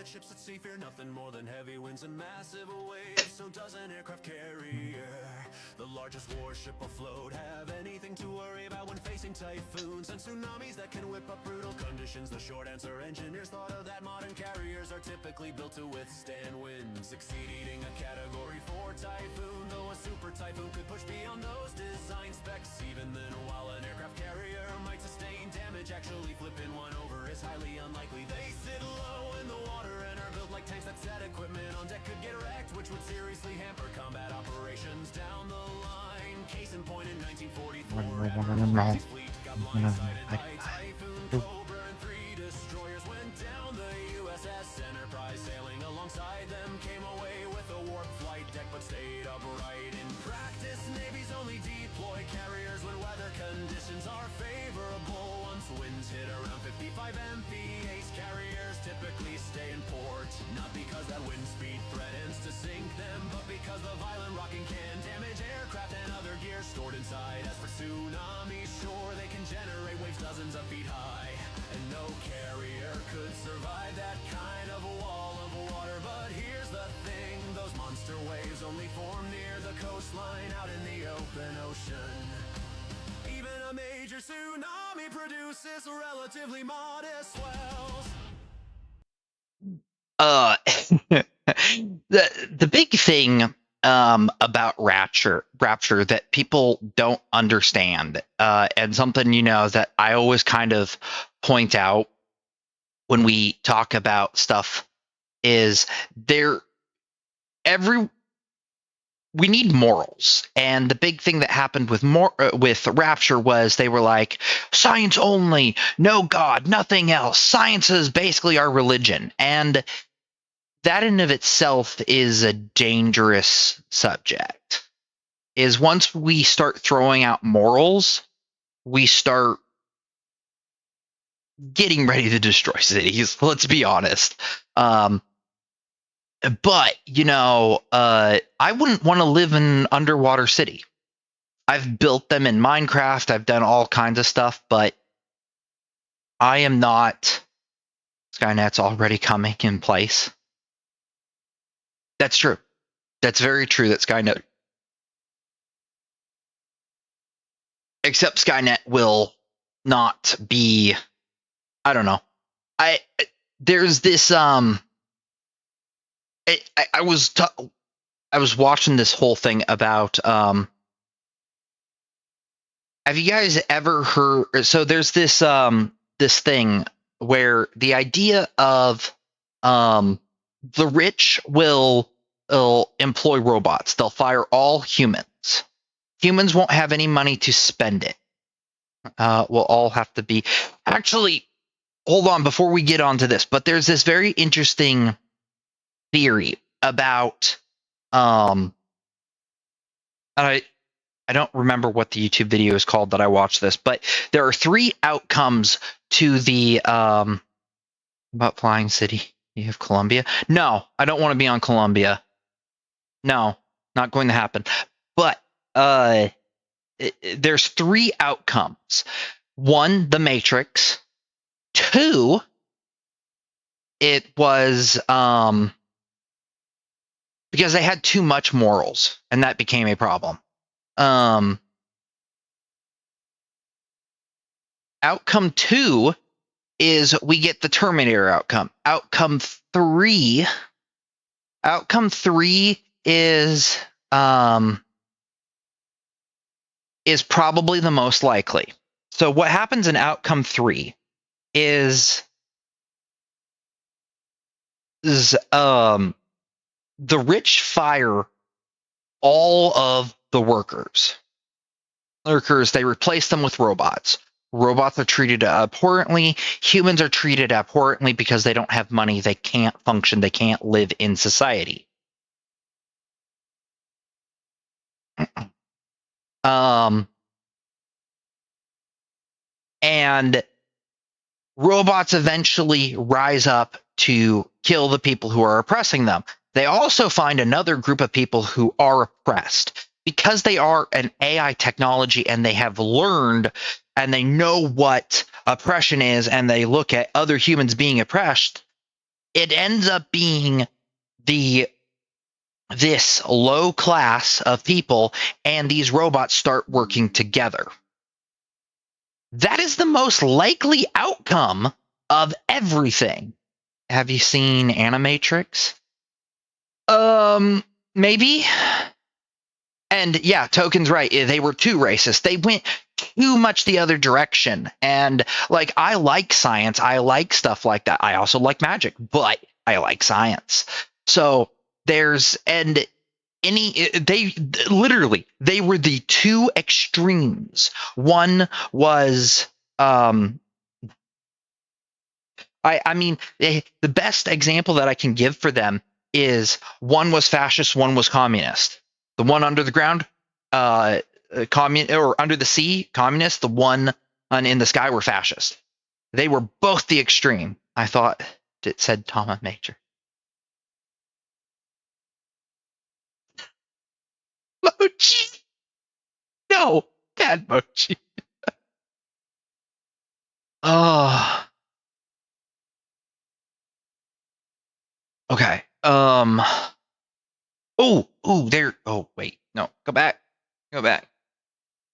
that ships at sea fear nothing more than heavy winds and massive waves. So does an aircraft carrier, the largest warship afloat, have anything to worry about when facing typhoons and tsunamis that can whip up brutal conditions? The short answer, engineers thought of that modern carriers are typically built to withstand winds exceeding a category 4 typhoon, though a super typhoon could push beyond those design specs. Even then, while an aircraft carrier might sustain damage, actually flipping one over is highly unlikely. They sit low in the water and are built like tanks that set equipment on deck could get wrecked, which would seriously hamper combat operations down the line. Case in point, in 1944, Admiral's fleet got blindsided by Typhoon Cobra and 3 destroyers went down. The USS Enterprise, sailing alongside them, came away with a warped flight deck but stayed upright. In practice, navies only deploy carriers when weather conditions are favorable. Once winds hit around 55 mph, carriers typically stay in port, not because that wind speed threatens to sink them, but because the violent rocking can damage aircraft and other gear stored inside. As for tsunamis, sure, they can generate waves dozens of feet high, and no carrier could survive that kind of wall of water. But here's the thing, those monster waves only form near the coastline, out in the open ocean. Even a major tsunami produces relatively modest swells. The big thing about rapture that people don't understand, and something that I always kind of point out when we talk about stuff, is we need morals. And the big thing that happened with rapture was they were like, science only, no God, nothing else. Science is basically our religion. And that in of itself is a dangerous subject. Is once we start throwing out morals, we start getting ready to destroy cities. Let's be honest. But, I wouldn't want to live in an underwater city. I've built them in Minecraft. I've done all kinds of stuff, but I am not. Skynet's already coming in place. That's true. That's very true that Skynet. Except Skynet will not be. I don't know. There's this I was watching this whole thing about have you guys ever heard? So there's this thing where the idea of the rich will employ robots. They'll fire all humans. Humans won't have any money to spend it. We'll all have to be. Actually, hold on before we get onto this. But there's this very interesting theory about I don't remember what the YouTube video is called that I watched this, but there are 3 outcomes to the about Flying City. You have Columbia? No, I don't want to be on Columbia. No, not going to happen. But there's 3 outcomes. 1, the Matrix. 2, it was because they had too much morals, and that became a problem. Outcome 2 is we get the Terminator outcome. Outcome 3 is probably the most likely. So what happens in outcome 3 is the rich fire all of the workers. They replace them with robots. Robots are treated abhorrently. Humans are treated abhorrently because they don't have money. They can't function. They can't live in society. And robots eventually rise up to kill the people who are oppressing them. They also find another group of people who are oppressed. Because they are an AI technology and they have learned and they know what oppression is and they look at other humans being oppressed, it ends up being the this low class of people, and these robots start working together. That is the most likely outcome of everything. Have you seen Animatrix? Maybe. And yeah, Token's right. They were too racist. They went too much the other direction. And like, I like science. I like stuff like that. I also like magic, but I like science. So there's, and they literally, they were the two extremes. One was, I mean, the best example that I can give for them is one was fascist, one was communist. The one under the ground, or under the sea, communist. The one in the sky were fascist. They were both the extreme. I thought it said Tama Major. Mochi, no, bad Mochi. Oh, okay. Oh, there. Oh, wait, no, go back, go back.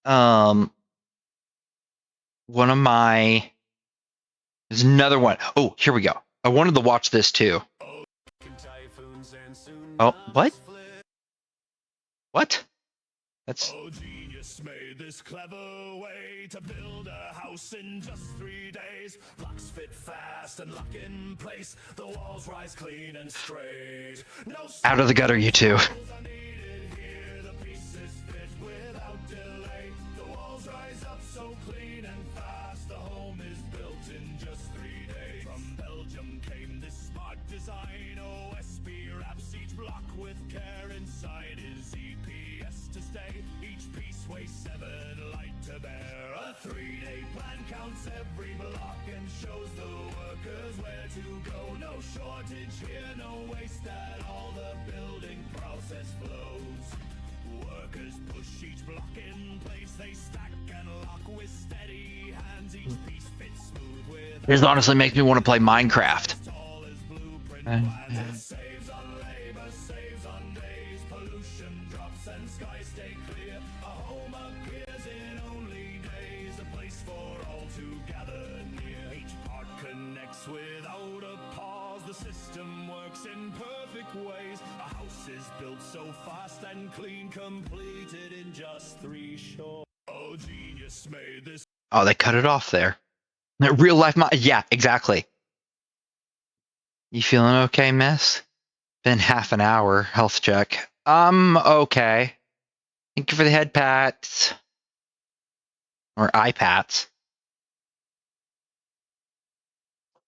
One of my There's another one. Oh, here we go. I wanted to watch this too. Oh, what? What? That's Oh, genius made this clever way to build a house in just 3 days. Blocks fit fast and lock in place. The walls rise clean and straight. No out of the gutter, you two. are needed here. The pieces fit without delay. The walls rise up so clean and fast. The home is built in just 3 days. From Belgium came this smart design. OSB wraps each block with care. Inside is EPS to stay. Each piece weighs 7, light to bear. A 3-day plan counts every block and shows the workers where to go. No shortage here, no waste at all. The building process flows. Workers push each block in place. They stack and lock with steady hands. Each piece fits smooth with. This honestly makes me want to play Minecraft. Tall as blueprint plans. It saves on labor, saves on days. Pollution drops and skies stay clear. A home appears in only days. A place for all to gather near. Each part connects without a pause. The system works in perfect ways. A house is built so fast and clean, completed in just 3 short. Oh, genius made this. Oh, they cut it off there. Real life, yeah, exactly. You feeling okay, miss? Been half an hour. Health check. Okay. Thank you for the head pats. Or eye pats.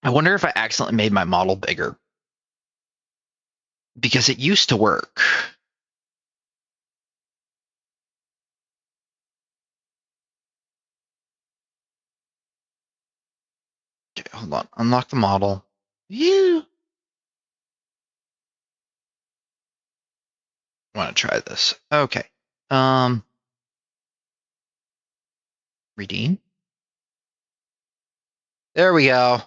I wonder if I accidentally made my model bigger. Because it used to work. Okay, hold on. Unlock the model. You want to try this. Okay. Redeem. There we go.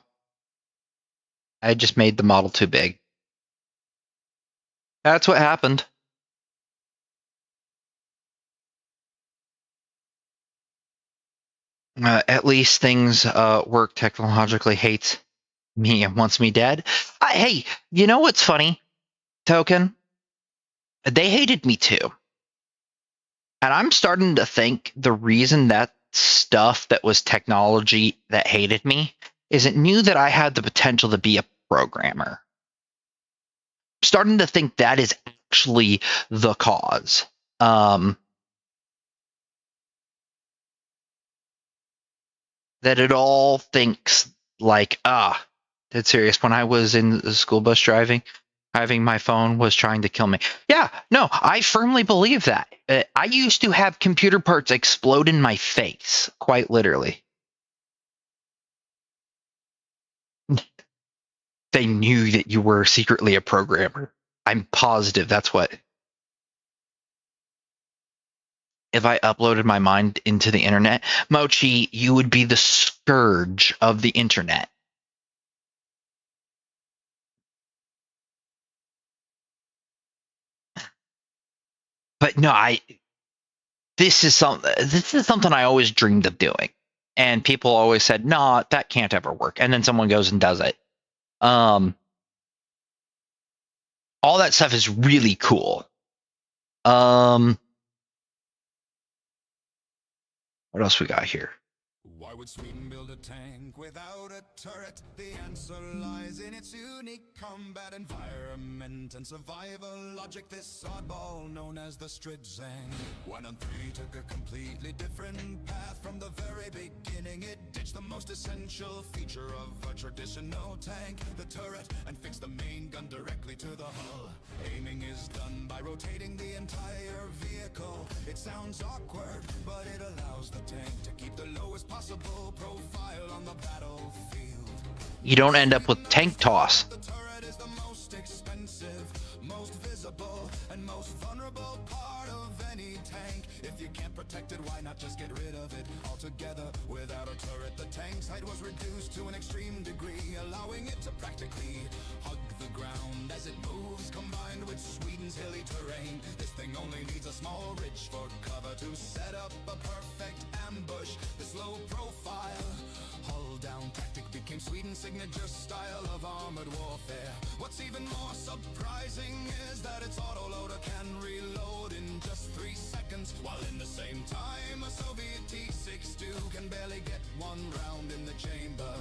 I just made the model too big. That's what happened. At least things work technologically. Hates me and wants me dead. Hey, you know what's funny, Token? They hated me too. And I'm starting to think the reason that stuff that was technology that hated me is it knew that I had the potential to be a programmer. I'm starting to think that is actually the cause. That it all thinks like, dead serious. When I was in the school bus driving, having my phone was trying to kill me. Yeah, no, I firmly believe that. I used to have computer parts explode in my face, quite literally. They knew that you were secretly a programmer. I'm positive that's what. If I uploaded my mind into the internet, Mochi, you would be the scourge of the internet. but no, this is something I always dreamed of doing, and people always said, "No, that can't ever work." And then someone goes and does it. All that stuff is really cool. What else we got here? Why would Sweden build a tank without a turret? The answer lies in its unique combat environment and survival logic. This oddball known as the Stridzang 1 and 3 took a completely different path from the very beginning. It ditched the most essential feature of a traditional tank, the turret, and fixed the main gun directly to the hull. Aiming is done by rotating the entire vehicle. It sounds awkward, but it allows the tank to keep the lowest possible profile on the battlefield. You don't end up with tank toss. The turret is the most expensive, most visible, and most vulnerable part of any tank. If you can't protect it, why not just get rid of it altogether? Without a turret, the tank's height was reduced to an extreme degree, allowing it to practically hug the ground as it moves. Combined with Sweden's hilly terrain, this thing only needs a small ridge for cover to set up a perfect ambush. This low profile hull down tactic became Sweden's signature style of armored warfare. What's even more surprising is that its autoloader can reload in just 3 seconds, while in the same time a Soviet T-62 can barely get 1 round in the chamber.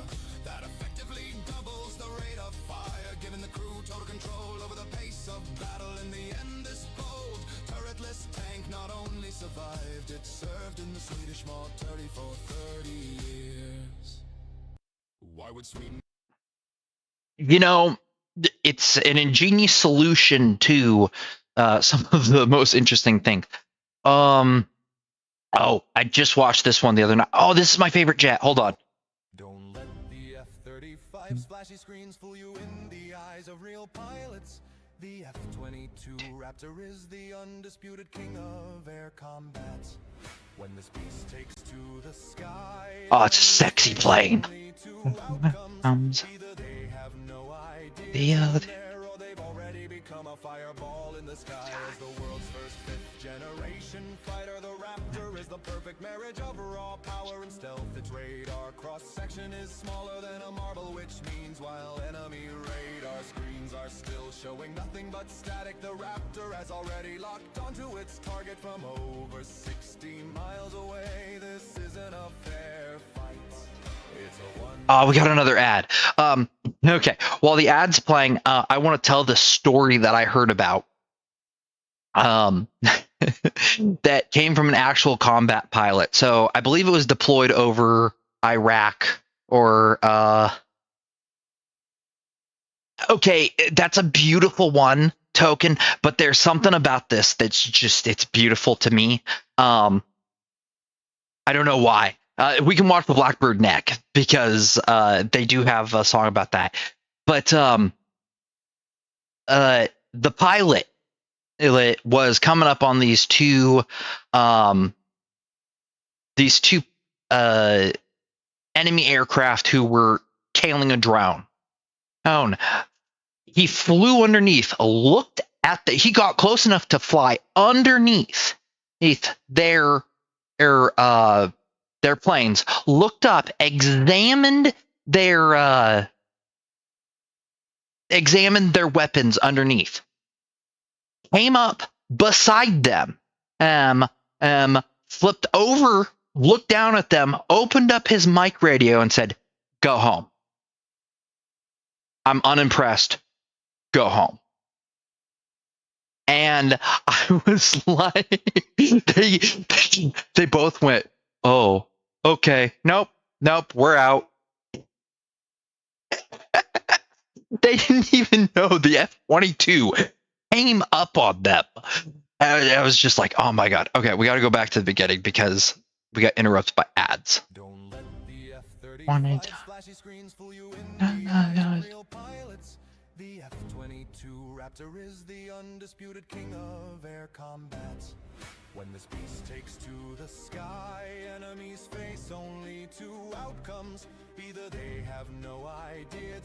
That effectively doubles the rate of fire, giving the crew total control over the pace of battle. In the end, this bold turretless tank not only survived, it served in the Swedish military for 30 years. Why would Sweden? You know, it's an ingenious solution to some of the most interesting things. Oh, I just watched this one the other night. Oh, this is my favorite jet. Hold on. Don't let the F-35's flashy screens fool you in the eyes of real pilots. The F-22 Raptor is the undisputed king of air combat. When this beast takes to the sky, Oh, it's a sexy plane. either they have no idea there, or they've already become a fireball in the sky. As the world's first 5th generation fighter, the Raptor is the perfect marriage of raw power and stealth. Its radar cross-section is smaller than a marble, which means while enemy radar screens are still showing nothing but static, the Raptor has already locked onto its target from over 60 miles away. This isn't a fair fight. It's a one. Oh, we got another ad. Okay. While the ad's playing, I want to tell the story that I heard about. That came from an actual combat pilot. So I believe it was deployed over Iraq or okay, that's a beautiful one, Token, but there's something about this that's just it's beautiful to me. I don't know why. We can watch the Blackbird Neck because they do have a song about that. But the pilot was coming up on these two enemy aircraft who were tailing a drone. He flew underneath, looked at he got close enough to fly underneath their planes, looked up, examined their weapons underneath, came up beside them, flipped over, looked down at them, opened up his mic radio and said, "Go home. I'm unimpressed. Go home." And I was like, they both went, "Oh, okay. Nope, we're out." They didn't even know the F-22 came up on them. I was just like, oh my god. Okay, we got to go back to the beginning because we got interrupted by ads. Don't let the F-35's flashy screens fool you in the eyes of real pilots. The F-22 Raptor is the undisputed king of air combat. When this beast takes to the sky, enemies face only 2 outcomes. Either they have no idea